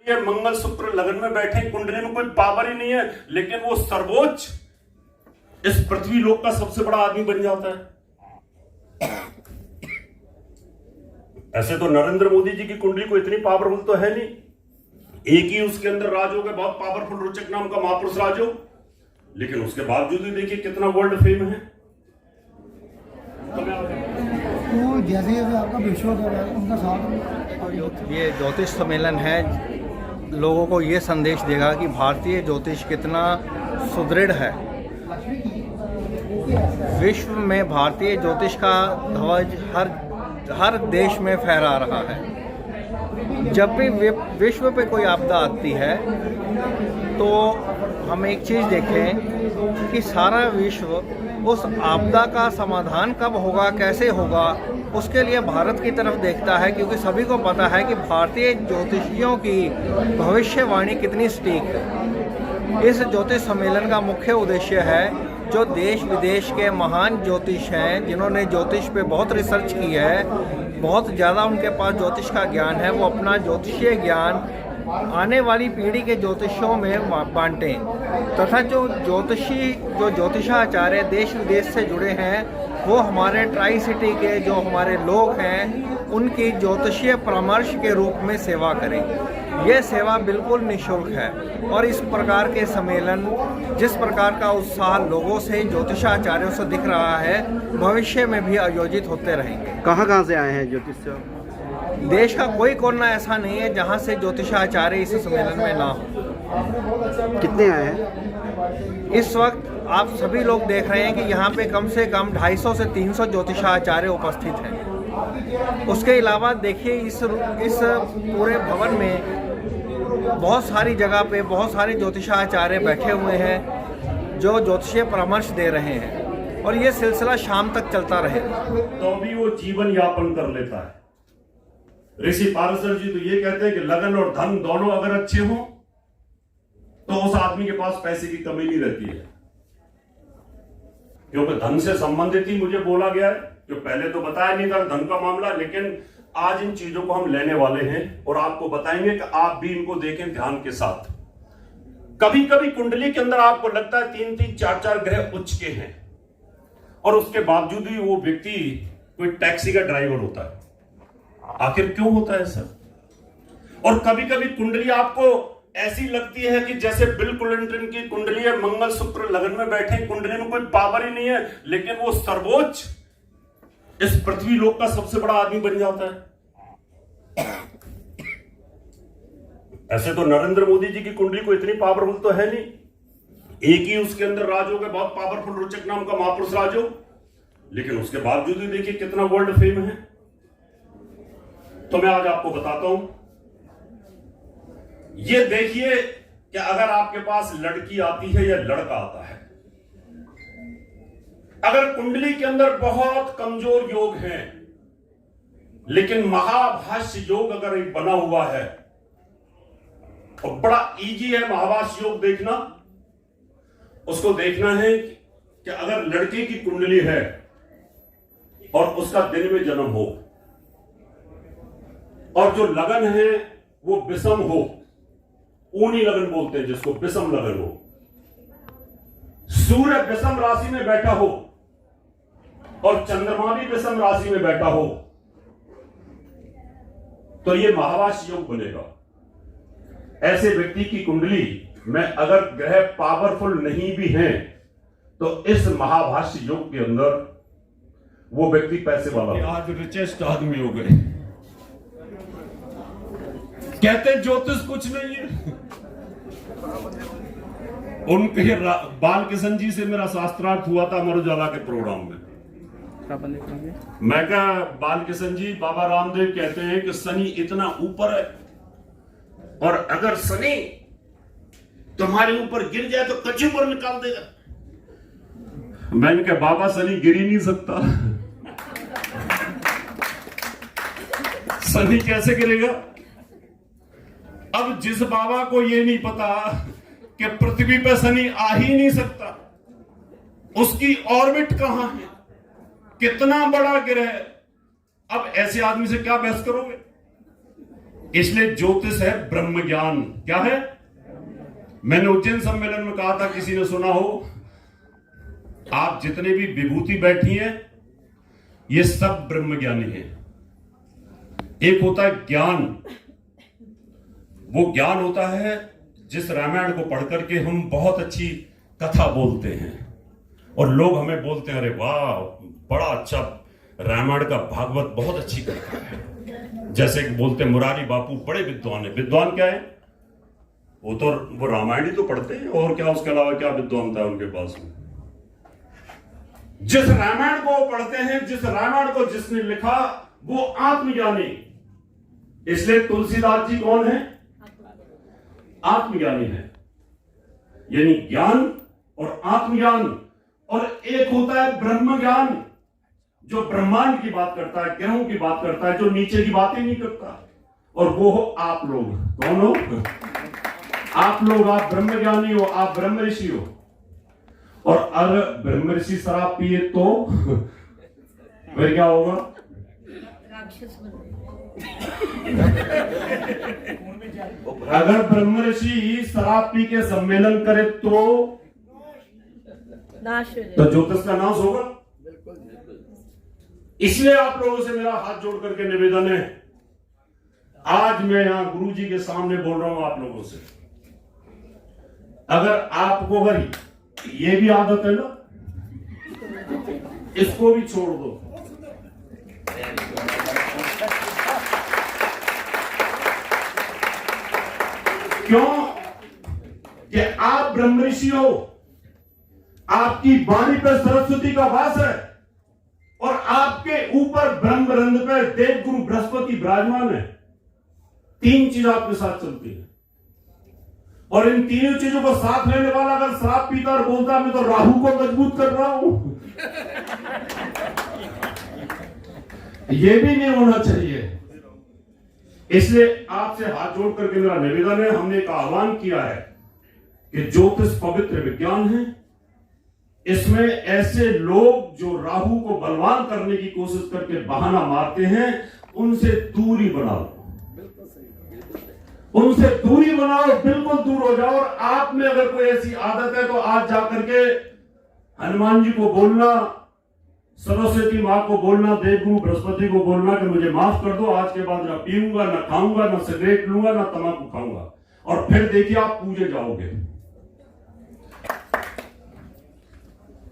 ये मंगल शुक्र लगन में बैठे, कुंडली में कोई पावर ही नहीं है, लेकिन वो सर्वोच्च इस पृथ्वी लोक का सबसे बड़ा आदमी बन जाता है। ऐसे तो नरेंद्र मोदी जी की कुंडली को इतनी पावरफुल तो है नहीं, एक ही उसके अंदर राजयोग है, बहुत पावरफुल रोचक नाम का महापुरुष राजयोग, लेकिन उसके बावजूद भी देखिए कितना वर्ल्ड फेम है। तो जैसे आपका विश्व उनका साथ ये ज्योतिष सम्मेलन है, लोगों को ये संदेश देगा कि भारतीय ज्योतिष कितना सुदृढ़ है। विश्व में भारतीय ज्योतिष का ध्वज हर देश में फहरा रहा है। जब भी विश्व पे कोई आपदा आती है तो हम एक चीज़ देखें कि सारा विश्व उस आपदा का समाधान कब होगा, कैसे होगा, उसके लिए भारत की तरफ देखता है, क्योंकि सभी को पता है कि भारतीय ज्योतिषियों की भविष्यवाणी कितनी सटीक है। इस ज्योतिष सम्मेलन का मुख्य उद्देश्य है, जो देश विदेश के महान ज्योतिष हैं, जिन्होंने ज्योतिष पे बहुत रिसर्च की है, बहुत ज़्यादा उनके पास ज्योतिष का ज्ञान है, वो अपना ज्योतिषीय ज्ञान आने वाली पीढ़ी के ज्योतिषों में बांटें, तथा जो ज्योतिषाचार्य देश विदेश से जुड़े हैं, वो हमारे ट्राई सिटी के जो हमारे लोग हैं, उनकी ज्योतिषीय परामर्श के रूप में सेवा करें। ये सेवा बिल्कुल निःशुल्क है और इस प्रकार के सम्मेलन, जिस प्रकार का उत्साह लोगों से, ज्योतिषाचार्यों से दिख रहा है, भविष्य में भी आयोजित होते रहेंगे। कहाँ से आए हैं ज्योतिष? देश का कोई कोना ऐसा नहीं है जहाँ से ज्योतिषाचार्य इस सम्मेलन में ना हो। कितने आए हैं? इस वक्त आप सभी लोग देख रहे हैं कि यहाँ पे कम से कम 250 से 300 ज्योतिषाचार्य उपस्थित हैं। उसके अलावा देखिए इस पूरे भवन में बहुत सारी जगह पे बहुत सारे ज्योतिषाचार्य बैठे हुए हैं जो ज्योतिषीय परामर्श दे रहे हैं, और ये सिलसिला शाम तक चलता रहेगा। तो भी वो जीवन यापन कर लेता है। ऋषि पारशर जी तो ये कहते हैं कि लगन और धन दोनों अगर अच्छे हों तो उस आदमी के पास पैसे की कमी नहीं रहती है, क्योंकि धन से संबंधित ही मुझे बोला गया है, जो पहले तो बताया नहीं था धन का मामला, लेकिन आज इन चीजों को हम लेने वाले हैं और आपको बताएंगे कि आप भी इनको देखें ध्यान के साथ। कभी कभी कुंडली के अंदर आपको लगता है 3-3, 4-4 ग्रह उच्च के हैं और उसके बावजूद भी वो व्यक्ति कोई टैक्सी का ड्राइवर होता है। आखिर क्यों होता है सर? और कभी कभी कुंडली आपको ऐसी लगती है कि जैसे बिल क्लिंटन की कुंडली है, मंगल शुक्र लगन में बैठे, कुंडली में कोई पावर ही नहीं है, लेकिन वो सर्वोच्च इस पृथ्वी लोक का सबसे बड़ा आदमी बन जाता है। ऐसे तो नरेंद्र मोदी जी की कुंडली को इतनी पावरफुल तो है नहीं, एक ही उसके अंदर राजयोग है, बहुत पावरफुल रोचक नाम का महापुरुष राजयोग, लेकिन उसके बावजूद भी देखिए कितना वर्ल्ड फेम है। तो मैं आज आपको बताता हूं, ये देखिए कि अगर आपके पास लड़की आती है या लड़का आता है, अगर कुंडली के अंदर बहुत कमजोर योग हैं, लेकिन महाभाष्य योग अगर एक बना हुआ है, तो बड़ा इजी है महाभाष्य योग देखना। उसको देखना है कि अगर लड़के की कुंडली है और उसका दिन में जन्म हो और जो लगन है वो विषम हो, ऊनी लगन बोलते हैं जिसको, विषम लगन हो, सूर्य विषम राशि में बैठा हो और चंद्रमा भी विषम राशि में बैठा हो, तो ये महाभाष्य योग बनेगा। ऐसे व्यक्ति की कुंडली में अगर ग्रह पावरफुल नहीं भी हैं, तो इस महाभाष्य योग के अंदर वो व्यक्ति पैसे वाला। आज रिचेस्ट आदमी हो गए, कहते ज्योतिष कुछ नहीं है। उनके बाल किशन जी से मेरा शास्त्रार्थ हुआ था अमर उजाला के प्रोग्राम में। मैं कहा बाल किशन जी, बाबा रामदेव कहते हैं कि शनि इतना ऊपर है और अगर शनि तुम्हारे ऊपर गिर जाए तो कच्चे पर निकाल देगा। मैंने कहा बाबा शनि गिर ही नहीं सकता, शनि कैसे गिरेगा? अब जिस बाबा को ये नहीं पता कि पृथ्वी पर शनि आ ही नहीं सकता, उसकी ऑर्बिट कहां है, कितना बड़ा ग्रह, अब ऐसे आदमी से क्या बहस करोगे? इसलिए ज्योतिष है ब्रह्म ज्ञान। क्या है? मैंने उज्जैन सम्मेलन में कहा था, किसी ने सुना हो, आप जितने भी विभूति बैठी हैं ये सब ब्रह्म ज्ञानी हैं। एक होता है ज्ञान, वो ज्ञान होता है जिस रामायण को पढ़कर के हम बहुत अच्छी कथा बोलते हैं और लोग हमें बोलते हैं, अरे वाह बड़ा अच्छा रामायण का भागवत बहुत अच्छी कथा है। जैसे कि बोलते हैं मुरारी बापू बड़े विद्वान है। विद्वान क्या है? वो रामायण ही तो पढ़ते हैं, और क्या उसके अलावा क्या विद्वानता है उनके पास में। जिस रामायण को वो पढ़ते हैं, जिस रामायण को जिसने लिखा वो आत्मज्ञानी। इसलिए तुलसीदास जी कौन है? आत्मज्ञानी है। यानी ज्ञान और आत्मज्ञान। और एक होता है ब्रह्म ज्ञान, जो ब्रह्मांड की बात करता है, ग्रहों की बात करता है, जो नीचे की बातें नहीं करता। और वो हो आप लोग। कौन हो? आप लोग। आप ब्रह्म ज्ञानी हो, आप ब्रह्म ऋषि हो। और अगर ब्रह्म ऋषि शराब पिए तो फिर क्या होगा? अगर ब्रह्म ऋषि शराब पी के सम्मेलन करे तो ज्योतिष का नाश होगा। इसलिए आप लोगों से मेरा हाथ जोड़ करके निवेदन है, आज मैं यहां गुरु जी के सामने बोल रहा हूं आप लोगों से, अगर आपको अगर ये भी आदत है ना, इसको भी छोड़ दो। क्यों? कि आप ब्रह्म ऋषि हो, आपकी वाणी पर सरस्वती का वास है और आपके ऊपर ब्रह्म रंध पे देवगुरु बृहस्पति विराजमान है। तीन चीज आपके साथ चलती है और इन तीनों चीजों को साथ लेने वाला अगर शराब पीता और बोलता मैं तो राहु को मजबूत कर रहा हूं, यह भी नहीं होना चाहिए। इसलिए आपसे हाथ जोड़ करके मेरा निवेदन है, हमने एक आह्वान किया है कि ज्योतिष पवित्र विज्ञान है, इसमें ऐसे लोग जो राहु को बलवान करने की कोशिश करके बहाना मारते हैं उनसे दूरी बनाओ, उनसे दूरी बनाओ, बिल्कुल दूर हो जाओ। और आप में अगर कोई ऐसी आदत है तो आज जाकर के हनुमान जी को बोलना, सरस्वती मां को बोलना, देवगुरु बृहस्पति को बोलना कि मुझे माफ कर दो, आज के बाद ना पीऊंगा, ना खाऊंगा, ना सिगरेट लूंगा, ना तंबाकू खाऊंगा। और फिर देखिए आप पूजे जाओगे।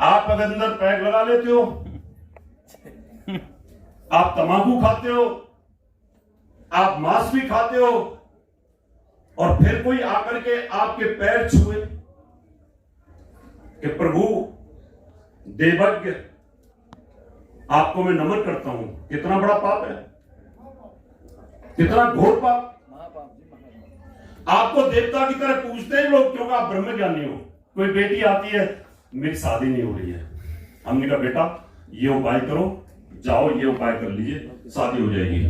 आप अगर अंदर पैक लगा लेते हो, आप तंबाकू खाते हो, आप मांस भी खाते हो, और फिर कोई आकर के आपके पैर छुए कि प्रभु देवज्ञ आपको मैं नमन करता हूं, कितना बड़ा पाप है, कितना घोर पाप। आपको देवता की तरह पूछते हैं लोग क्योंकि आप ब्रह्म ज्ञानी हो। कोई बेटी आती है, मेरी शादी नहीं हो रही है, हमने कहा बेटा ये उपाय करो, जाओ ये उपाय कर लीजिए, शादी हो जाएगी।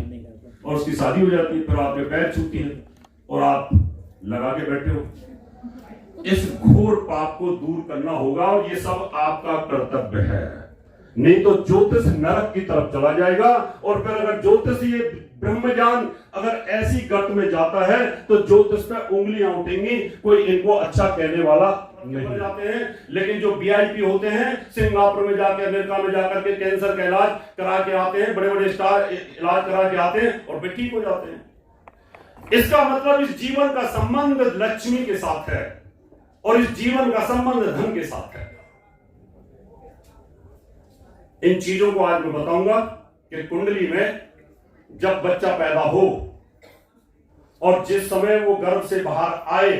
और उसकी शादी हो जाती है, फिर आपके पैर छूती है और आप लगा के बैठे हो। इस घोर पाप को दूर करना होगा और ये सब आपका कर्तव्य है, नहीं तो ज्योतिष नरक की तरफ चला जाएगा। और फिर अगर ज्योतिष ये ब्रह्म ज्ञान अगर ऐसी गर्त में जाता है तो ज्योतिष पे उंगलियां उठेंगी, कोई इनको अच्छा कहने वाला नहीं जाते हैं। लेकिन जो वीआईपी होते हैं, सिंगापुर में जाके, अमेरिका में जाकर के कैंसर का इलाज करा के आते हैं, बड़े बड़े स्टार इलाज करा के आते हैं और वे ठीक हो जाते हैं। इसका मतलब इस जीवन का संबंध लक्ष्मी के साथ है और इस जीवन का संबंध धन के साथ है। इन चीजों को आज मैं बताऊंगा कि कुंडली में जब बच्चा पैदा हो और जिस समय वो गर्भ से बाहर आए,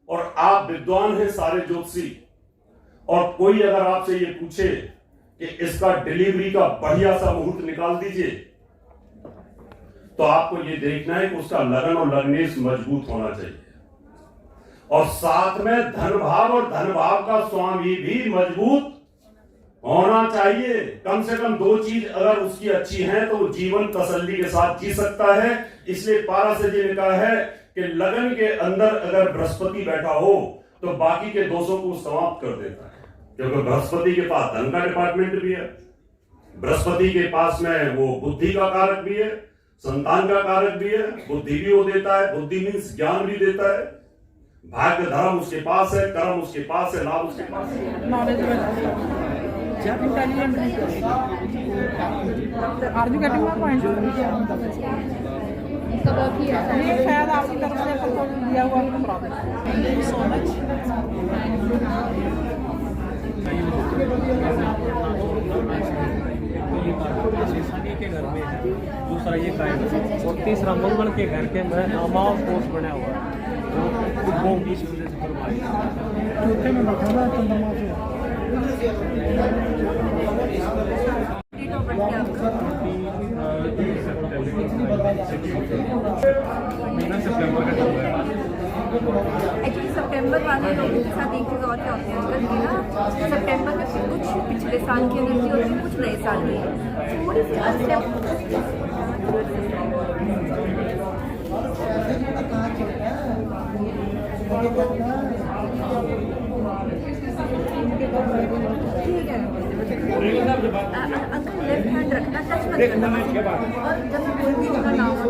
और आप विद्वान हैं सारे ज्योतिषी, और कोई अगर आपसे ये पूछे कि इसका डिलीवरी का बढ़िया सा मुहूर्त निकाल दीजिए, तो आपको ये देखना है कि उसका लगन और लग्नेश मजबूत होना चाहिए और साथ में धन भाव और धन भाव का स्वामी भी मजबूत होना चाहिए। कम से कम दो चीज अगर उसकी अच्छी है तो वो जीवन तसल्ली के साथ जी सकता है। इसलिए पाराशर जी ने कहा है कि लगन के अंदर अगर बृहस्पति बैठा हो तो बाकी के दोषों को समाप्त कर देता है, क्योंकि बृहस्पति के पास धन का डिपार्टमेंट भी है, बृहस्पति के पास में वो बुद्धि का कारक भी है, संतान का कारक भी है, बुद्धि भी वो देता है, बुद्धि मीन्स ज्ञान भी देता है। भाग्य धर्म उसके पास है, कर्म उसके पास है, लाभ उसके पास है। Knowledge intelligent are you getting my point? ये शायद आपकी तरफ से आपको दिया हुआ problem. Thank you so much. के घर में है, दूसरा ये कायम और तीसरा मंगल के घर के में अमाव कोष बना हुआ है, वो इस वजह से फरमाई चौथे में बैठा हुआ है चंद्रमा से। महीना सितंबर का चल रहा है। एक्चुअली सितंबर वाले लोगों के साथ एक चीज़ और क्या होती है अंकल कि ना सितंबर में कुछ पिछले साल की एनर्जी होती है, कुछ नए साल की थोड़ी सी ठीक है अंकल लेफ्ट हैंड रखना, टच मत करना और जब कोई भी अपना नाम हो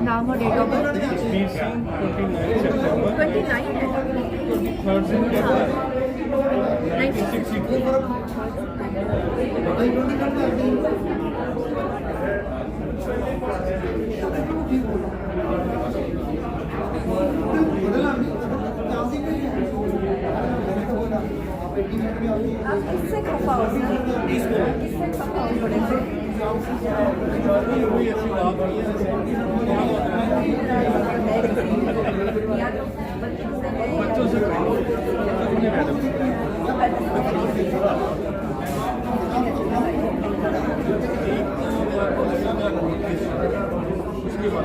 नाम और डेट ऑफ बर्थ 29 आप किससे खपाओगे? किससे खपाओगे बड़े से? बच्चों से उसके बाद